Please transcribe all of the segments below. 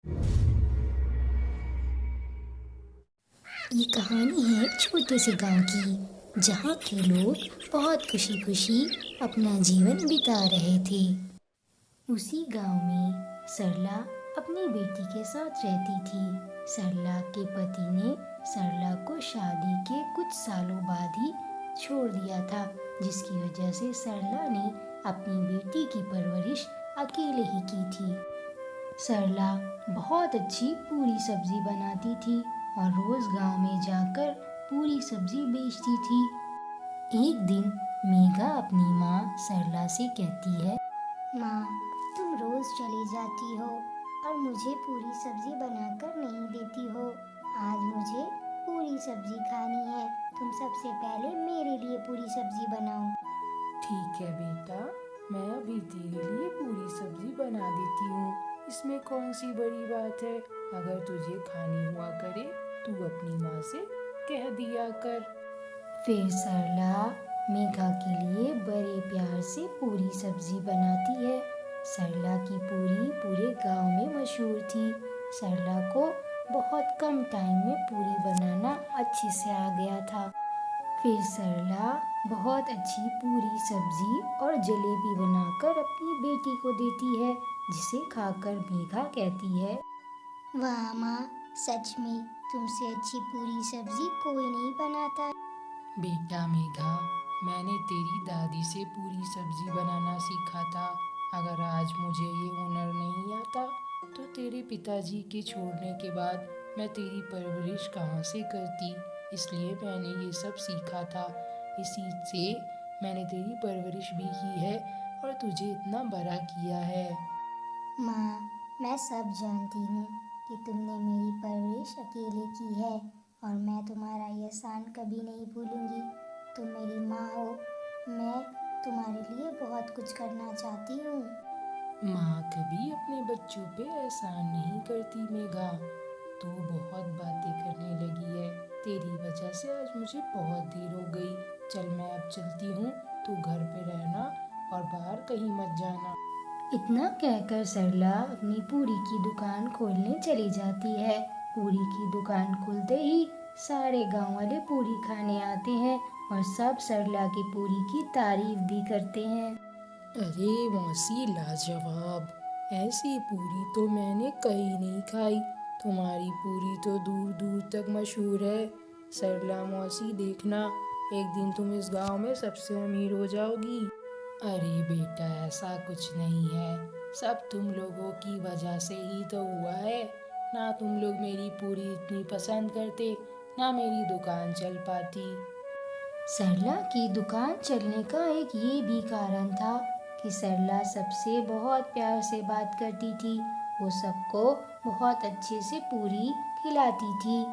ये कहानी है एक छोटे से गांव की, जहाँ के लोग बहुत खुशी खुशी अपना जीवन बिता रहे थे। उसी गांव में सरला अपनी बेटी के साथ रहती थी। सरला के पति ने सरला को शादी के कुछ सालों बाद ही छोड़ दिया था, जिसकी वजह से सरला ने अपनी बेटी की परवरिश अकेले ही की थी। सरला बहुत अच्छी पूरी सब्जी बनाती थी और रोज गांव में जाकर पूरी सब्जी बेचती थी। एक दिन मेघा अपनी माँ सरला से कहती है, माँ, तुम रोज चली जाती हो और मुझे पूरी सब्जी बनाकर नहीं देती हो। आज मुझे पूरी सब्जी खानी है। तुम सबसे पहले मेरे लिए पूरी सब्जी बनाओ। ठीक है बेटा, मैं अभी तेरे लिए पूरी सब्जी बना देती हूँ। इसमें कौन सी बड़ी बात है। अगर तुझे खानी हुआ करे तू अपनी माँ से कह दिया कर। फिर सरला मेघा के लिए बड़े प्यार से पूरी सब्जी बनाती है। सरला की पूरी पूरे गांव में मशहूर थी। सरला को बहुत कम टाइम में पूरी बनाना अच्छे से आ गया था। फिर सरला बहुत अच्छी पूरी सब्जी और जलेबी बनाकर अपनी बेटी को देती है, जिसे खाकर मेघा कहती है, वाह माँ, सच में तुमसे अच्छी पूरी सब्जी कोई नहीं बनाता। बेटा मेघा, मैंने तेरी दादी से पूरी सब्जी बनाना सीखा था। अगर आज मुझे ये हुनर नहीं आता तो तेरे पिताजी के छोड़ने के बाद मैं तेरी परवरिश कहाँ से करती। इसलिए मैंने ये सब सीखा था। इसी से मैंने तेरी परवरिश भी की है और तुझे इतना बड़ा किया है। माँ, मैं सब जानती हूँ कि तुमने मेरी परवरिश अकेले की है और मैं तुम्हारा ये एहसान कभी नहीं भूलूंगी। तुम मेरी माँ हो। मैं तुम्हारे लिए बहुत कुछ करना चाहती हूँ। माँ कभी अपने बच्चों पे एहसान नहीं करती मेघा। तू बहुत बातें करने लगी है। तेरी वजह से आज मुझे बहुत देर हो गई। चल मैं अब चलती हूँ। तू घर पे रहना और बाहर कहीं मत जाना। इतना कहकर सरला अपनी पूरी की दुकान खोलने चली जाती है। पूरी की दुकान खुलते ही सारे गांव वाले पूरी खाने आते हैं और सब सरला की पूरी की तारीफ भी करते हैं। अरे मौसी लाजवाब, ऐसी पूरी तो मैंने कहीं नहीं खाई। तुम्हारी पूरी तो दूर दूर तक मशहूर है। सरला मौसी देखना, एक दिन तुम इस गांव में सबसे अमीर हो जाओगी। अरे बेटा, ऐसा कुछ नहीं है। सब तुम लोगों की वजह से ही तो हुआ है। ना तुम लोग मेरी पूरी इतनी पसंद करते, ना मेरी दुकान चल पाती। सरला की दुकान चलने का एक ये भी कारण था कि सरला सबसे बहुत प्यार से बात करती थी। वो सबको बहुत अच्छे से पूरी खिलाती थी।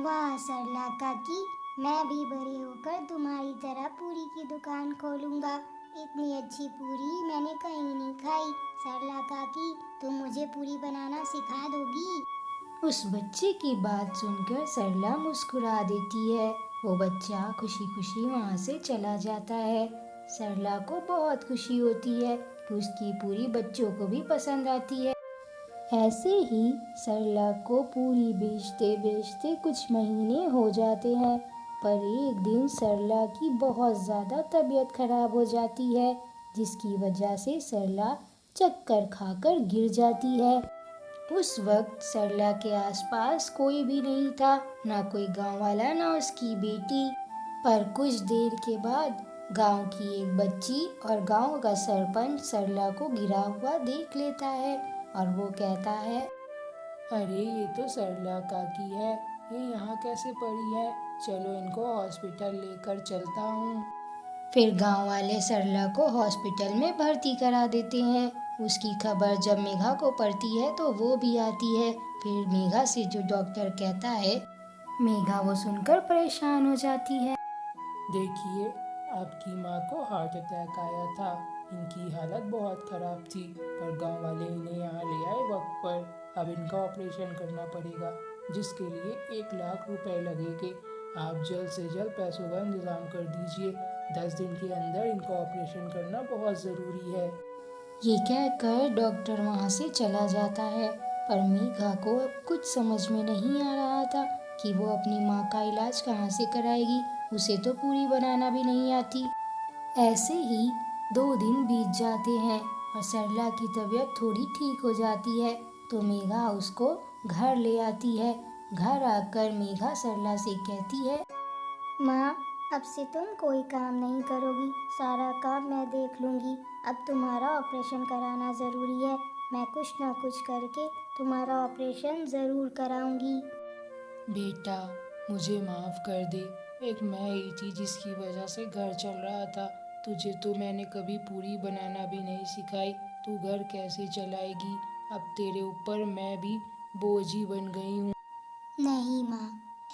वाह सरला काकी, मैं भी बड़े होकर तुम्हारी तरह पूरी की दुकान खोलूंगा। इतनी अच्छी पूरी मैंने कहीं नहीं खाई। सरला काकी, तुम मुझे पूरी बनाना सिखा दोगी? उस बच्चे की बात सुनकर सरला मुस्कुरा देती है। वो बच्चा खुशी खुशी वहाँ से चला जाता है। सरला को बहुत खुशी होती है कि उसकी पूरी बच्चों को भी पसंद आती है। ऐसे ही सरला को पूरी बेचते बेचते कुछ महीने हो जाते हैं, पर एक दिन सरला की बहुत ज़्यादा तबीयत खराब हो जाती है, जिसकी वजह से सरला चक्कर खाकर गिर जाती है। उस वक्त सरला के आसपास कोई भी नहीं था, ना कोई गांव वाला ना उसकी बेटी। पर कुछ देर के बाद गांव की एक बच्ची और गांव का सरपंच सरला को गिरा हुआ देख लेता है और वो कहता है, अरे ये तो सरला काकी है। ये यहाँ कैसे पड़ी है। चलो इनको हॉस्पिटल लेकर चलता हूँ। फिर गांव वाले सरला को हॉस्पिटल में भर्ती करा देते हैं। उसकी खबर जब मेघा को पड़ती है तो वो भी आती है। फिर मेघा से जो डॉक्टर कहता है, मेघा वो सुनकर परेशान हो जाती है। देखिए, आपकी माँ को हार्ट अटैक आया था। इनकी हालत बहुत ख़राब थी, पर गांव वाले इन्हें यहाँ ले आए वक्त पर। अब इनका ऑपरेशन करना पड़ेगा, जिसके लिए 1 लाख रुपए लगेंगे। आप जल्द से जल्द पैसों का इंतज़ाम कर दीजिए। 10 दिन के अंदर इनका ऑपरेशन करना बहुत ज़रूरी है। ये कहकर डॉक्टर वहाँ से चला जाता है पर मेघा को अब कुछ समझ में नहीं आ रहा था कि वो अपनी माँ का इलाज कहाँ से कराएगी। उसे तो पूरी बनाना भी नहीं आती। ऐसे ही 2 दिन बीत जाते हैं और सरला की तबीयत थोड़ी ठीक हो जाती है तो मेघा उसको घर ले आती है। घर आकर मेघा सरला से कहती है, माँ, अब से तुम कोई काम नहीं करोगी, सारा काम मैं देख लूँगी। अब तुम्हारा ऑपरेशन कराना ज़रूरी है। मैं कुछ ना कुछ करके तुम्हारा ऑपरेशन ज़रूर कराऊंगी। बेटा, मुझे माफ़ कर दे। एक मैं ही थी जिसकी वजह से घर चल रहा था। तुझे तो मैंने कभी पूरी बनाना भी नहीं सिखाई। तू घर कैसे चलाएगी? अब तेरे ऊपर मैं भी बोझ ही बन गई हूँ। नहीं माँ,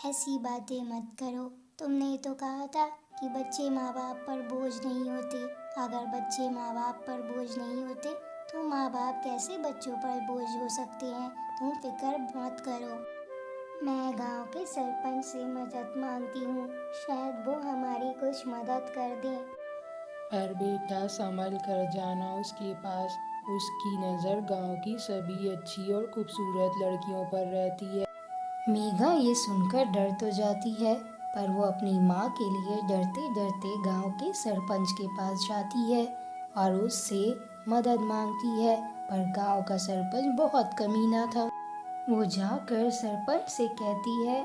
ऐसी बातें मत करो। तुमने तो कहा था कि बच्चे माँ बाप पर बोझ नहीं होते। अगर बच्चे माँ बाप पर बोझ नहीं होते तो माँ बाप कैसे बच्चों पर बोझ हो सकते हैं। तुम फिक्र मत करो। मैं गांव के सरपंच से मदद मांगती हूँ, शायद वो हमारी कुछ मदद कर दें। पर बेटा, संभल कर जाना उसके पास। उसकी नज़र गांव की सभी अच्छी और खूबसूरत लड़कियों पर रहती है। मेघा ये सुनकर डर तो जाती है पर वो अपनी माँ के लिए डरते डरते गांव के सरपंच के पास जाती है और उससे मदद मांगती है। पर गांव का सरपंच बहुत कमीना था। वो जाकर सरपंच से कहती है,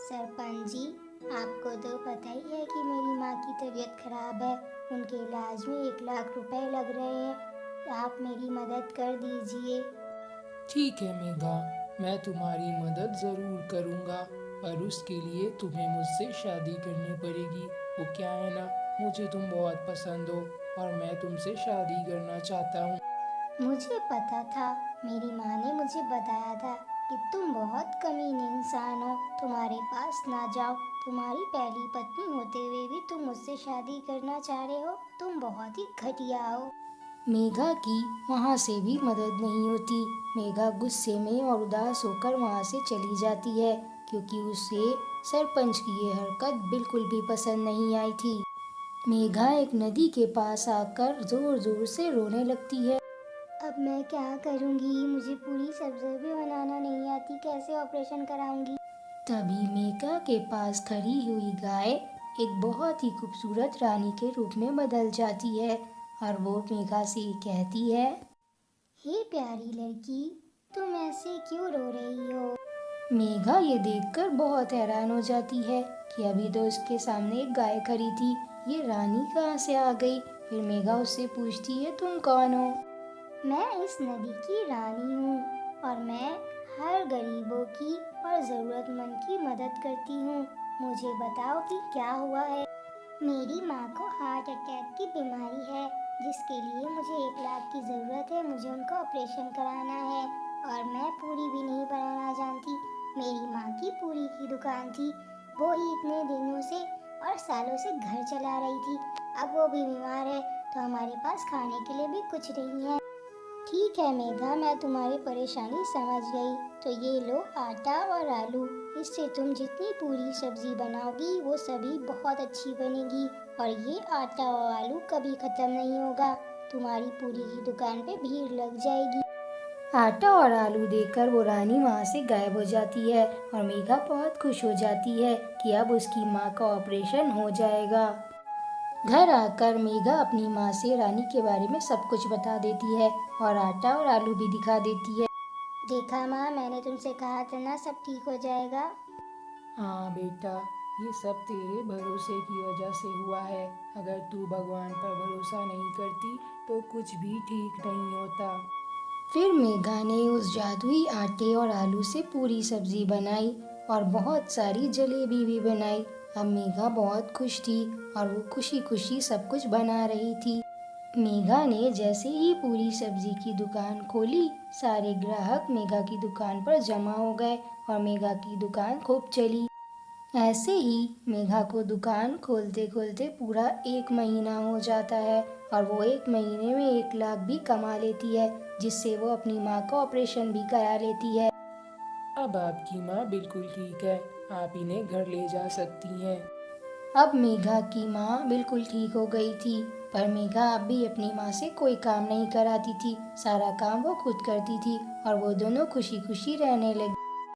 सरपंच जी, आपको तो पता ही है कि मेरी माँ की तबीयत खराब है। उनके इलाज में 1 लाख रुपए लग रहे हैं। आप मेरी मदद कर दीजिए। ठीक है मेघा, मैं तुम्हारी मदद ज़रूर करूँगा, पर उसके लिए तुम्हें मुझसे शादी करनी पड़ेगी। वो क्या है ना, मुझे तुम बहुत पसंद हो और मैं तुमसे शादी करना चाहता हूँ। मुझे पता था, मेरी माँ ने मुझे बताया था कि तुम बहुत कमीने इंसान हो। तुम्हारे पास ना जाओ। तुम्हारी पहली पत्नी होते हुए भी तुम मुझसे शादी करना चाह रहे हो। तुम बहुत ही घटिया हो। मेघा की वहाँ से भी मदद नहीं होती। मेघा गुस्से में और उदास होकर वहाँ से चली जाती है क्योंकि उसे सरपंच की ये हरकत बिल्कुल भी पसंद नहीं आई थी। मेघा एक नदी के पास आकर जोर जोर से रोने लगती है। अब मैं क्या करूँगी? मुझे पूरी सब्जी भी बनाना नहीं आती, कैसे ऑपरेशन कराऊंगी? तभी मेघा के पास खड़ी हुई गाय एक बहुत ही खूबसूरत रानी के रूप में बदल जाती है और वो मेघा से कहती है, हे प्यारी लड़की, तुम ऐसे क्यों रो रही हो? मेघा ये देखकर बहुत हैरान हो जाती है कि अभी तो उसके सामने एक गाय खड़ी थी, ये रानी कहाँ से आ गई। फिर मेघा उससे पूछती है, तुम कौन हो? मैं इस नदी की रानी हूँ और मैं हर गरीबों की और ज़रूरतमंद की मदद करती हूँ। मुझे बताओ कि क्या हुआ है? मेरी माँ को हार्ट अटैक की बीमारी है, जिसके लिए मुझे 1 लाख की ज़रूरत है। मुझे उनका ऑपरेशन कराना है और मैं पूरी भी नहीं बनाना जानती। मेरी माँ की पूरी की दुकान थी, वो ही इतने दिनों से और सालों से घर चला रही थी। अब वो भी बीमार है तो हमारे पास खाने के लिए भी कुछ नहीं है। ठीक है मेघा, मैं तुम्हारी परेशानी समझ गई। तो ये लो आटा और आलू। इससे तुम जितनी पूरी सब्जी बनाओगी वो सभी बहुत अच्छी बनेगी और ये आटा और आलू कभी खत्म नहीं होगा। तुम्हारी पूरी की दुकान पे भीड़ लग जाएगी। आटा और आलू देकर वो रानी वहाँ से गायब हो जाती है और मेघा बहुत खुश हो जाती है कि अब उसकी माँ का ऑपरेशन हो जाएगा। घर आकर मेघा अपनी माँ से रानी के बारे में सब कुछ बता देती है और आटा और आलू भी दिखा देती है। देखा माँ, मैंने तुमसे कहा था ना, सब ठीक हो जाएगा। हाँ बेटा, ये सब तेरे भरोसे की वजह से हुआ है। अगर तू भगवान पर भरोसा नहीं करती तो कुछ भी ठीक नहीं होता। फिर मेघा ने उस जादुई आटे और आलू से पूरी सब्जी बनाई और बहुत सारी जलेबी भी बनाई। अब मेघा बहुत खुश थी और वो खुशी खुशी सब कुछ बना रही थी। मेघा ने जैसे ही पूरी सब्जी की दुकान खोली, सारे ग्राहक मेघा की दुकान पर जमा हो गए और मेघा की दुकान खूब चली। ऐसे ही मेघा को दुकान खोलते खोलते पूरा 1 महीना हो जाता है और वो 1 महीने में 1 लाख भी कमा लेती है, जिससे वो अपनी माँ का ऑपरेशन भी करा लेती है। अब आपकी माँ बिल्कुल ठीक है, आप इन्हें घर ले जा सकती हैं। अब मेघा की माँ बिल्कुल ठीक हो गई थी, पर मेघा अब भी अपनी माँ से कोई काम नहीं कराती थी। सारा काम वो खुद करती थी और वो दोनों खुशी खुशी रहने लगी।